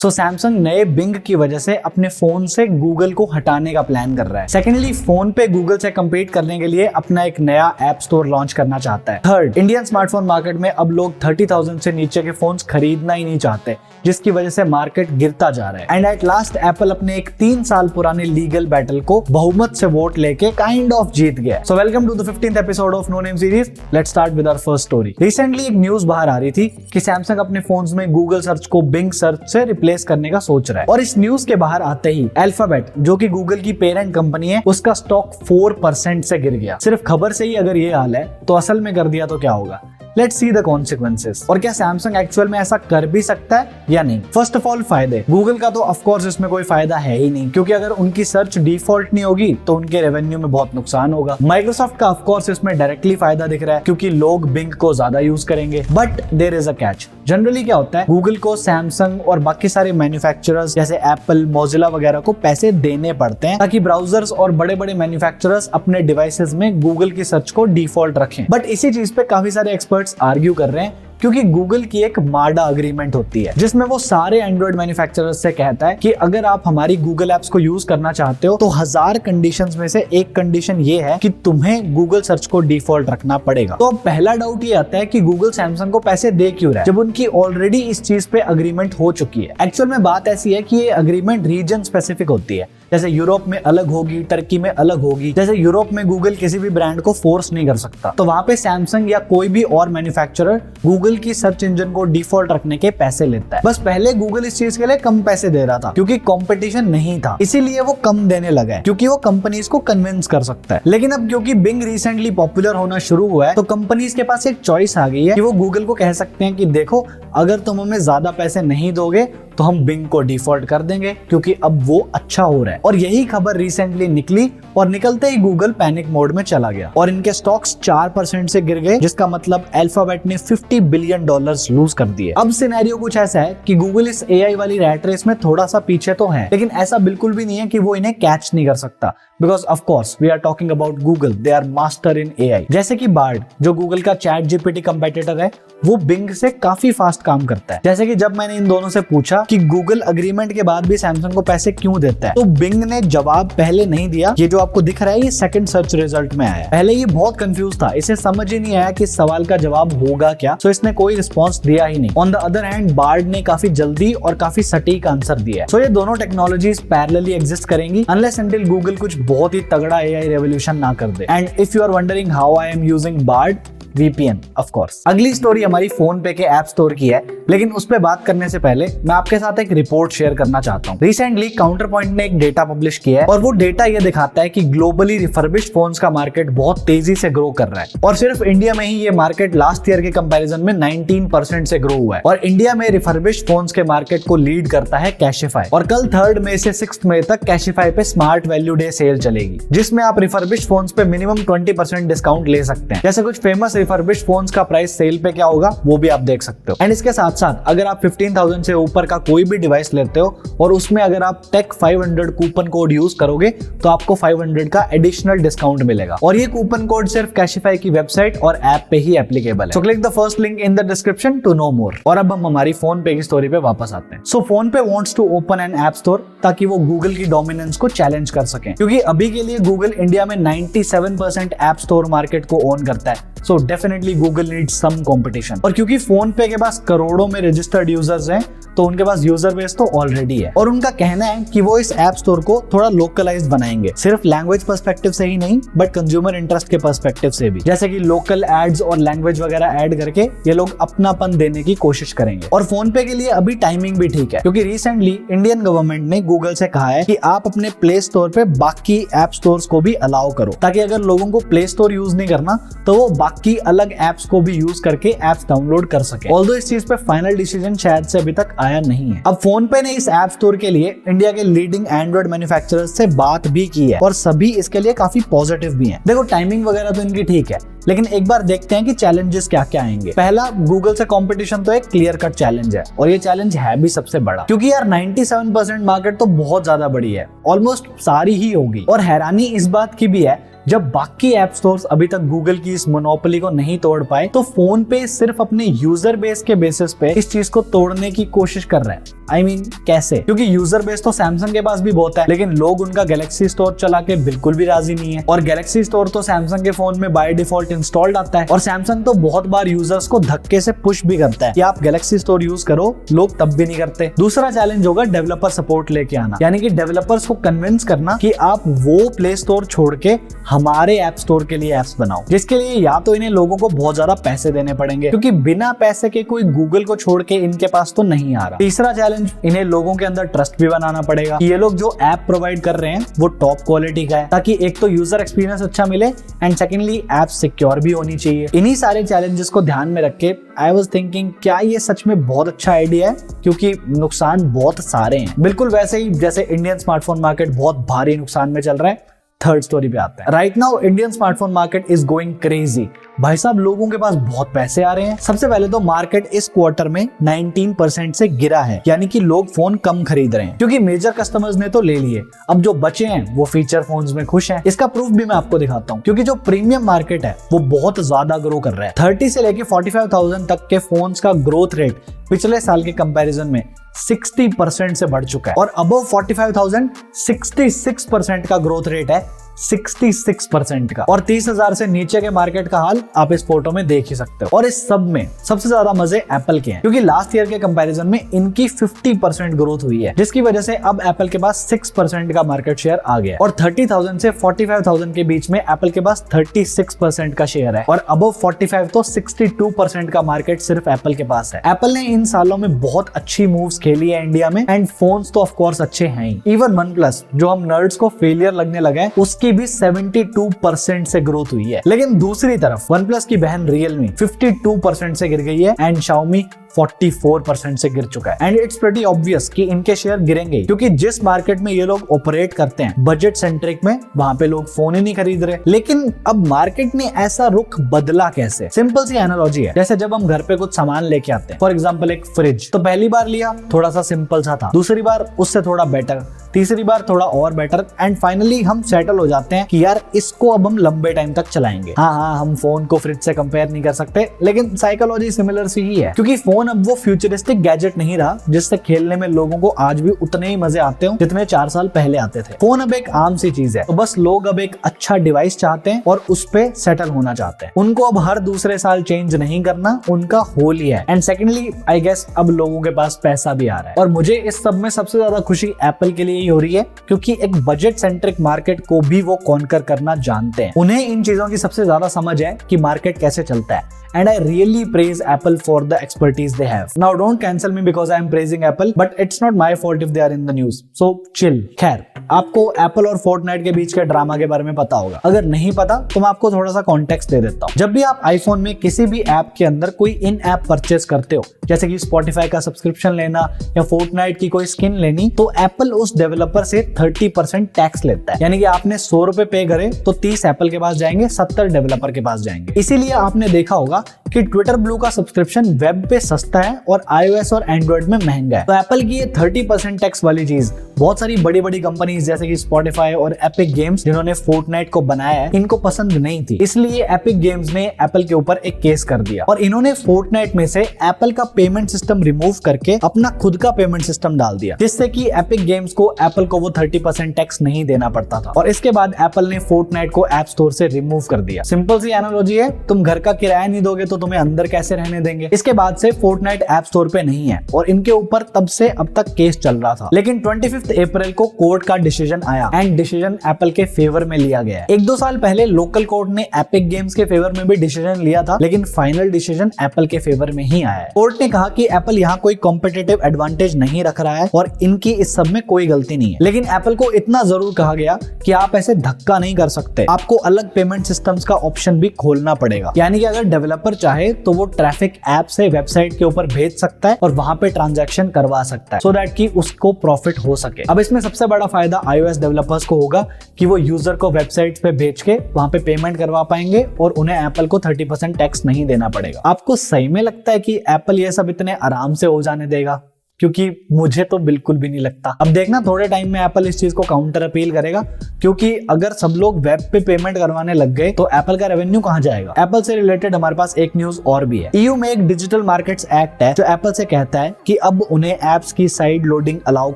सो Samsung नए Bing की वजह से अपने फोन से गूगल को हटाने का प्लान कर रहा है। सेकेंडली, फोन पे गूगल से कम्पीट करने के लिए अपना एक नया ऐप स्टोर लॉन्च करना चाहता है। थर्ड, इंडियन स्मार्टफोन मार्केट में अब लोग 30,000 से नीचे के फोन खरीदना ही नहीं चाहते, जिसकी वजह से मार्केट गिरता जा रहा है। एंड एट लास्ट एप्पल अपने एक 3 साल पुराने लीगल बैटल को बहुमत से वोट लेके काइंड ऑफ जीत गया। So welcome to the 15th episode of no name series. Let's start with our first story. Recently एक न्यूज बाहर आ रही थी कि सैमसंग अपने फोन्स में गूगल सर्च को बिंग सर्च से रिप्लेस करने का सोच रहा है। और इस न्यूज के बाहर आते ही अल्फाबेट, जो कि गूगल की पेरेंट कंपनी है, उसका स्टॉक 4% से गिर गया। सिर्फ खबर से ही अगर ये हाल है तो असल में कर दिया तो क्या होगा? Let's see the consequences। और क्या सैमसंग एक्चुअल में ऐसा कर भी सकता है या नहीं? फर्स्ट ऑफ ऑल, फायदे। गूगल का तो ऑफ कोर्स इसमें कोई फायदा है ही नहीं, क्योंकि अगर उनकी सर्च डिफॉल्ट नहीं होगी तो उनके रेवेन्यू में बहुत नुकसान होगा। माइक्रोसॉफ्ट का ऑफ कोर्स इसमें डायरेक्टली फायदा दिख रहा है, क्योंकि लोग बिंग को ज्यादा यूज करेंगे। But there is a catch. Generally क्या होता है, गूगल को सैमसंग और बाकी सारे मैन्युफैक्चरर्स जैसे एप्पल, मोजिला वगैरह को पैसे देने पड़ते हैं ताकि ब्राउजर्स और बड़े बड़े मैन्युफैक्चरर्स अपने डिवाइसेस में गूगल की सर्च को डिफॉल्ट रखें। बट इसी चीज पे काफी सारे एक्सपर्ट्स आर्ग्यू कर रहे हैं, क्योंकि गूगल की एक माडा अग्रीमेंट होती है जिसमें वो सारे एंड्रॉइड मैन्युफैक्चरर्स से कहता है कि अगर आप हमारी गूगल एप्स को यूज करना चाहते हो तो 1000 कंडीशंस में से एक कंडीशन ये है कि तुम्हें गूगल सर्च को डिफॉल्ट रखना पड़ेगा। तो अब पहला डाउट ये आता है कि गूगल सैमसंग को पैसे दे क्यों रहा है जब उनकी ऑलरेडी इस चीज पे अग्रीमेंट हो चुकी है। एक्चुअल में बात ऐसी है कि ये अग्रीमेंट रीजन स्पेसिफिक होती है। जैसे यूरोप में अलग होगी, टर्की में अलग होगी। जैसे यूरोप में गूगल किसी भी ब्रांड को फोर्स नहीं कर सकता, तो वहां पे सैमसंग या कोई भी और मैन्युफैक्चरर गूगल की सर्च इंजन को डिफॉल्ट रखने के पैसे लेता है। बस पहले गूगल इस चीज के लिए कम पैसे दे रहा था क्योंकि कंपटीशन नहीं था, इसीलिए वो कम देने लगा है, क्योंकि वो कंपनीज को कन्विंस कर सकता है। लेकिन अब क्योंकि बिंग रिसेंटली पॉपुलर होना शुरू हुआ है तो कंपनीज के पास एक चॉइस आ गई है कि वो गूगल को कह सकते हैं कि देखो, अगर तुम हमें ज्यादा पैसे नहीं दोगे तो हम बिंग को डिफॉल्ट कर देंगे, क्योंकि अब वो अच्छा हो रहा है। और यही खबर रिसेंटली निकली और निकलते ही गूगल पैनिक मोड में चला गया और इनके स्टॉक्स 4% से गिर गए, जिसका मतलब अल्फाबेट ने $50 बिलियन लूज कर दिए। अब सिनेरियो कुछ ऐसा है कि गूगल इस एआई वाली रैट रेस में थोड़ा सा पीछे तो है, लेकिन ऐसा बिल्कुल भी नहीं है कि वो इन्हें कैच नहीं कर सकता, because of course we are talking about Google, they are master in AI. जैसे कि बार्ड, जो गूगल का चैट जीपीटी कंपेटिटर है, वो बिंग से काफी फास्ट काम करता है। जैसे कि जब मैंने इन दोनों से पूछा कि गूगल अग्रीमेंट के बाद भी सैमसंग को पैसे क्यों देता है, तो बिंग ने जवाब पहले नहीं दिया। ये जो आपको दिख रहा है, ये सेकंड सर्च रिजल्ट में आया। पहले ये बहुत कंफ्यूज था, इसे समझ ही नहीं आया कि सवाल का जवाब होगा क्या, तो इसने कोई रिस्पॉन्स दिया ही नहीं। On the other hand, Bard ने काफी जल्दी और काफी सटीक आंसर दिया। सो ये दोनों टेक्नोलॉजीज पैरेलली एग्जिस्ट करेंगी अनलेस अंटिल गूगल कुछ बहुत ही तगड़ा एआई रेवोल्यूशन ना कर दे। And if you are wondering how I am using Bard, VPN of course. अगली स्टोरी हमारी फोन पे के ऐप स्टोर की है, लेकिन उस पे बात करने से पहले मैं आपके साथ एक रिपोर्ट शेयर करना चाहता हूँ। रिसेंटली काउंटर पॉइंट ने एक डेटा पब्लिश किया है और वो डेटा ये दिखाता है कि ग्लोबली रिफर्बिश्ड फोन्स का मार्केट बहुत तेजी से ग्रो कर रहा है। और सिर्फ इंडिया में ही ये मार्केट लास्ट ईयर के कंपैरिजन में 19% से ग्रो हुआ है। और इंडिया में रिफर्बिश्ड फोन्स के मार्केट को लीड करता है कैशिफाई। और कल 3 मई से 6 मई तक कैशिफाई पे स्मार्ट वैल्यू डे सेल चलेगी, जिसमें आप रिफर्बिश्ड फोन्स पे मिनिमम 20% डिस्काउंट ले सकते हैं। जैसे कुछ फेमस रिफर्बिश्ड फोन्स का प्राइस सेल पे क्या होगा वो भी आप देख सकते हो। एंड इसके साथ साथ अगर आप 15,000 से ऊपर का कोई भी डिवाइस लेते हो और उसमें अगर आप टेक 500 कूपन कोड यूज करोगे तो आपको 500 का एडिशनल डिस्काउंट मिलेगा। और ये कूपन कोड सिर्फ कैशिफाई की वेबसाइट और ऐप पे ही एप्लीकेबल है। So click the first link in the description to know more. और अब हम हमारी फोन पे की स्टोरी पे वापस आते हैं। So PhonePe wants to open an app store ताकि वो गूगल की डोमिनेंस को चैलेंज कर सकें, क्योंकि अभी के लिए गूगल इंडिया में 97% ऐप स्टोर मार्केट को ओन करता है। So definitely Google needs some competition. और क्योंकि फोन पे के पास करोड़ों में रजिस्टर्ड यूजर्स हैं, तो उनके पास यूजर बेस तो ऑलरेडी है। और उनका कहना है कि वो इस ऐप स्टोर को थोड़ा लोकलाइज्ड बनाएंगे, सिर्फ लैंग्वेज पर्सपेक्टिव से ही नहीं बट कंज्यूमर इंटरेस्ट के पर्सपेक्टिव से भी। जैसे कि लोकल एड्स और लैंग्वेज वगैरह ऐड करके ये लोग अपनापन देने की कोशिश करेंगे। और फोन पे के लिए अभी टाइमिंग भी ठीक है, क्योंकि रिसेंटली इंडियन गवर्नमेंट ने गूगल से कहा है कि आप अपने प्ले स्टोर पे बाकी ऐप स्टोर्स को भी अलाउ करो, ताकि अगर लोगों को प्ले स्टोर यूज नहीं करना तो वो बाकी अलग ऐप्स को भी यूज करके ऐप्स डाउनलोड कर सके। ऑल्दो इस चीज पे फाइनल डिसीजन शायद से अभी तक आया नहीं है। अब फोन पे ने इस ऐप स्टोर के लिए इंडिया के लीडिंग एंड्रॉइड मैन्युफैक्चरर्स से बात भी की है और सभी इसके लिए काफी पॉजिटिव भी हैं। देखो, टाइमिंग वगैरह तो इनकी ठीक है, लेकिन एक बार देखते हैं कि चैलेंजेस क्या क्या आएंगे। पहला, गूगल से कंपटीशन तो एक क्लियर कट चैलेंज है और ये चैलेंज है भी सबसे बड़ा, क्योंकि यार 97% मार्केट तो बहुत ज्यादा बड़ी है, ऑलमोस्ट सारी ही होगी। और हैरानी इस बात की भी है जब बाकी ऐप स्टोर्स अभी तक गूगल की इस मोनोपोली को नहीं तोड़ पाए, तो फोन पे सिर्फ अपने यूजर बेस के बेसिस पे इस चीज को तोड़ने की कोशिश कर रहे हैं। I mean, कैसे? क्योंकि यूजर बेस तो सैमसंग के पास भी बहुत है, लेकिन लोग उनका गैलेक्सी स्टोर चला के बिल्कुल भी राजी नहीं है। और गैलेक्सी स्टोर तो सैमसंग के फोन में बाय डिफॉल्ट इंस्टॉल्ड आता है, और सैमसंग तो बहुत बार यूजर्स को धक्के से पुश भी करता है कि आप गैलेक्सी स्टोर यूज करो, लोग तब भी नहीं करते। दूसरा चैलेंज होगा डेवलपर सपोर्ट लेके आना, यानी कि डेवलपर्स को कन्विंस करना कि आप वो प्ले स्टोर छोड़ के हमारे ऐप स्टोर के लिए एप्स बनाओ, जिसके लिए या तो इन्हें लोगों को बहुत ज्यादा पैसे देने पड़ेंगे, क्योंकि बिना पैसे के कोई गूगल को छोड़ के इनके पास तो नहीं आ रहा। तीसरा चैलेंज, इन्हें लोगों के अंदर ट्रस्ट भी बनाना पड़ेगा कि ये लोग जो ऐप प्रोवाइड कर रहे हैं वो टॉप क्वालिटी का है, ताकि एक तो यूजर एक्सपीरियंस अच्छा मिले एंड सेकेंडली ऐप सिक्योर भी होनी चाहिए। इन्हीं सारे चैलेंजेस को ध्यान में रख के आई वाज थिंकिंग, क्या ये सच में बहुत अच्छा आइडिया है, क्योंकि नुकसान बहुत सारे हैं। बिल्कुल वैसे ही जैसे इंडियन स्मार्टफोन मार्केट बहुत भारी नुकसान में चल रहा है। थर्ड स्टोरी पे आते हैं। Right now Indian smartphone market is going crazy. भाई साहब, लोगों के पास बहुत पैसे आ रहे हैं। सबसे पहले तो मार्केट इस क्वार्टर में 19% से गिरा है, यानी कि लोग फोन कम खरीद रहे हैं, क्योंकि मेजर कस्टमर्स ने तो ले लिए। अब जो बचे हैं वो फीचर फोन्स में खुश हैं। इसका प्रूफ भी मैं आपको दिखाता हूँ, क्योंकि जो प्रीमियम मार्केट है वो बहुत ज्यादा ग्रो कर रहा है। 30 से लेके 45,000 तक के फोन्स का ग्रोथ रेट पिछले साल के कंपैरिजन में 60% से बढ़ चुका है, और अबव 45,000 66% का ग्रोथ रेट है, 66% का। और 30,000 से नीचे के मार्केट का हाल आप इस फोटो में देख ही सकते हो। और इस सब में सबसे ज्यादा मजे एप्पल के हैं, क्योंकि लास्ट ईयर के कंपैरिजन में इनकी 50% ग्रोथ हुई है, जिसकी वजह से अब एप्पल के पास 6% का मार्केट शेयर आ गया है। और 30,000 से 45,000 के बीच में एप्पल के पास 36% का शेयर है, और अबव 45 तो 62% का मार्केट सिर्फ एप्पल के पास है। एप्पल ने इन सालों में बहुत अच्छी मूव्स खेली है इंडिया में, एंड फोन्स तो ऑफ कोर्स अच्छे हैं ही। इवन OnePlus, जो हम नर्ड्स को फेलियर लगने लगा है, उसकी भी 72% से ग्रोथ हुई है। लेकिन दूसरी तरफ OnePlus की बहन Realme 52% से गिर गई है, एंड Xiaomi 44% से गिर चुका है। एंड इट्स प्रीटी ऑब्वियस कि इनके शेयर गिरेंगे, क्योंकि जिस मार्केट में ये लोग ऑपरेट करते हैं बजट सेंट्रिक में, वहां पे लोग फोन ही नहीं खरीद रहे। लेकिन अब मार्केट ने ऐसा रुख बदला कैसे? सिंपल सी एनालॉजी है, जैसे जब हम घर पे कुछ सामान लेके आते हैं, फॉर एग्जाम्पल एक फ्रिज, तो पहली बार लिया थोड़ा सा सिंपल सा था, दूसरी बार उससे थोड़ा बेटर, तीसरी बार थोड़ा और बेटर, एंड फाइनली हम सेटल हो जाते हैं कि यार इसको अब हम लंबे टाइम तक चलाएंगे। हाँ, हम फोन को फ्रिज से कंपेयर नहीं कर सकते, लेकिन साइकोलॉजी सिमिलर सी ही है, क्योंकि फोन अब वो फ्यूचरिस्टिक गैजेट नहीं रहा जिससे खेलने में लोगों को आज भी उतने ही मजे आते हो जितने 4 साल पहले आते थे। फोन अब एक आम सी चीज है, तो बस लोग अब एक अच्छा डिवाइस चाहते हैं और उस पे सेटल होना चाहते हैं। उनको अब हर दूसरे साल चेंज नहीं करना, उनका होल ही है। एंड सेकेंडली आई गेस अब लोगों के पास पैसा भी आ रहा है, और मुझे इस सब में सबसे ज्यादा खुशी एप्पल के लिए ही हो रही है, क्योंकि एक बजट सेंट्रिक मार्केट को भी वो कॉन्कर करना जानते हैं। उन्हें इन चीजों की सबसे ज्यादा समझ है कि मार्केट कैसे चलता है। And I really praise Apple for the expertise they have. Now don't cancel me because I am praising Apple, but it's not my fault if they are in the news. So chill. खैर, आपको Apple और Fortnite के बीच के drama के बारे में पता होगा। अगर नहीं पता तो मैं आपको थोड़ा सा कॉन्टेक्स्ट दे देता हूँ। जब भी आप आईफोन में किसी भी ऐप के अंदर कोई इन ऐप परचेस करते हो, जैसे कि Spotify का सब्सक्रिप्शन लेना या Fortnite की कोई स्किन लेनी, तो Apple उस डेवलपर से 30% टैक्स लेता है। यानी कि आपने 100 रुपए पे करे तो 30 एप्पल के पास जाएंगे, 70 डेवलपर के पास जाएंगे। इसीलिए आपने देखा होगा कि ट्विटर ब्लू का सब्सक्रिप्शन वेब पे सस्ता है और iOS और एंड्रॉइड में महंगा है। तो एप्पल की ये 30% टैक्स वाली चीज बहुत सारी बड़ी बड़ी कंपनीज जैसे कि स्पॉटिफाई और एपिक गेम्स, जिन्होंने फोर्टनाइट को बनाया है, इनको पसंद नहीं थी। इसलिए एपिक गेम्स ने एप्पल के ऊपर एक केस कर दिया और इन्होंने फोर्टनाइट में से एप्पल का पेमेंट सिस्टम रिमूव करके अपना खुद का पेमेंट सिस्टम डाल दिया, जिससे कि एपिक गेम्स को एप्पल को वो 30% टैक्स नहीं देना पड़ता था। और इसके बाद एप्पल ने फोर्टनाइट को ऐप स्टोर से रिमूव कर दिया। सिंपल सी एनालॉजी है, तुम घर का किराया नहीं दोगे तो तुम्हें अंदर कैसे रहने देंगे। इसके बाद से फोर्टनाइट ऐप स्टोर पे नहीं है और इनके ऊपर तब से अब तक केस चल रहा था। लेकिन 25 अप्रैल को कोर्ट का डिसीजन आया एंड डिसीजन एप्पल के फेवर में लिया गया। 1-2 साल पहले लोकल कोर्ट ने एपिक गेम्स के फेवर में भी डिसीजन लिया था, लेकिन फाइनल डिसीजन एप्पल के फेवर में ही आया है। कोर्ट ने कहा कि एप्पल यहाँ कोई कॉम्पिटिटिव एडवांटेज नहीं रख रहा है और इनकी इस सब में कोई गलती नहीं है। लेकिन एप्पल को इतना जरूर कहा गया कि आप ऐसे धक्का नहीं कर सकते, आपको अलग पेमेंट सिस्टम्स का ऑप्शन भी खोलना पड़ेगा। यानी कि अगर डेवलपर चाहे तो वो ट्रैफिक ऐप से वेबसाइट के ऊपर भेज सकता है और वहां पे ट्रांजैक्शन करवा सकता है, सो दैट कि उसको प्रॉफिट हो सके। अब इसमें सबसे बड़ा फायदा iOS डेवलपर्स को होगा कि वो यूजर को वेबसाइट पे भेज के वहां पे पेमेंट करवा पाएंगे और उन्हें एप्पल को 30% टैक्स नहीं देना पड़ेगा। आपको सही में लगता है कि एप्पल ये सब इतने आराम से हो जाने देगा? क्योंकि मुझे तो बिल्कुल भी नहीं लगता। अब देखना थोड़े टाइम में एप्पल इस चीज को काउंटर अपील करेगा, क्योंकि अगर सब लोग वेब पे पेमेंट करवाने लग गए तो एप्पल का रेवेन्यू कहां जाएगा। एप्पल से रिलेटेड हमारे पास एक न्यूज और भी है। ईयू में एक डिजिटल मार्केट्स एक्ट है जो एप्पल से कहता है कि अब उन्हें एप्स की साइड लोडिंग अलाउ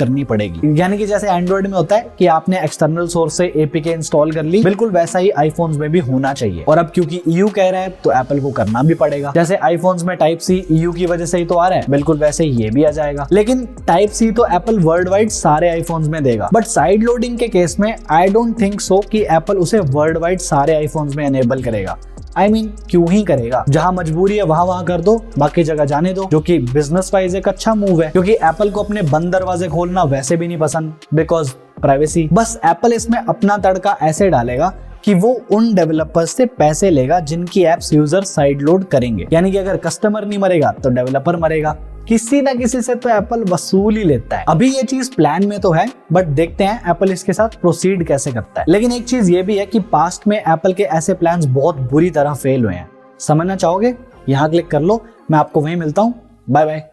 करनी पड़ेगी। यानी कि जैसे एंड्रॉइड में होता है कि आपने एक्सटर्नल सोर्स से एपीके इंस्टॉल कर ली, बिल्कुल वैसा ही आईफोन्स में भी होना चाहिए। और अब क्योंकि ईयू कह रहा है तो एप्पल को करना भी पड़ेगा। जैसे आईफोन्स में टाइप सी ईयू की वजह से ही तो आ रहा है, बिल्कुल वैसे ये भी आ जाएगा। लेकिन टाइप सी तो एप्पल वर्ल्ड वाइड सारे आईफोन्स में देगा, बट साइड लोडिंग के केस में आई डोंट थिंक सो कि एप्पल उसे वर्ल्ड वाइड सारे आईफोन्स में एनेबल करेगा। I mean, क्यों ही करेगा। जहां मजबूरी है वहां कर दो, बाकी जगह जाने दो, जो कि बिजनेस वाइज एक अच्छा मूव है, क्योंकि एप्पल को अपने बंद दरवाजे खोलना वैसे भी नहीं पसंद, बिकॉज प्राइवेसी। बस एप्पल इसमें अपना तड़का ऐसे डालेगा कि वो उन डेवलपर्स से पैसे लेगा जिनकी एप्स यूजर साइड लोड करेंगे। यानी कि अगर कस्टमर नहीं मरेगा तो डेवलपर मरेगा। किसी ना किसी से तो एप्पल वसूल ही लेता है। अभी ये चीज प्लान में तो है, बट देखते हैं एप्पल इसके साथ प्रोसीड कैसे करता है। लेकिन एक चीज ये भी है कि पास्ट में एप्पल के ऐसे प्लान्स बहुत बुरी तरह फेल हुए हैं। समझना चाहोगे? यहाँ क्लिक कर लो, मैं आपको वहीं मिलता हूँ। Bye bye.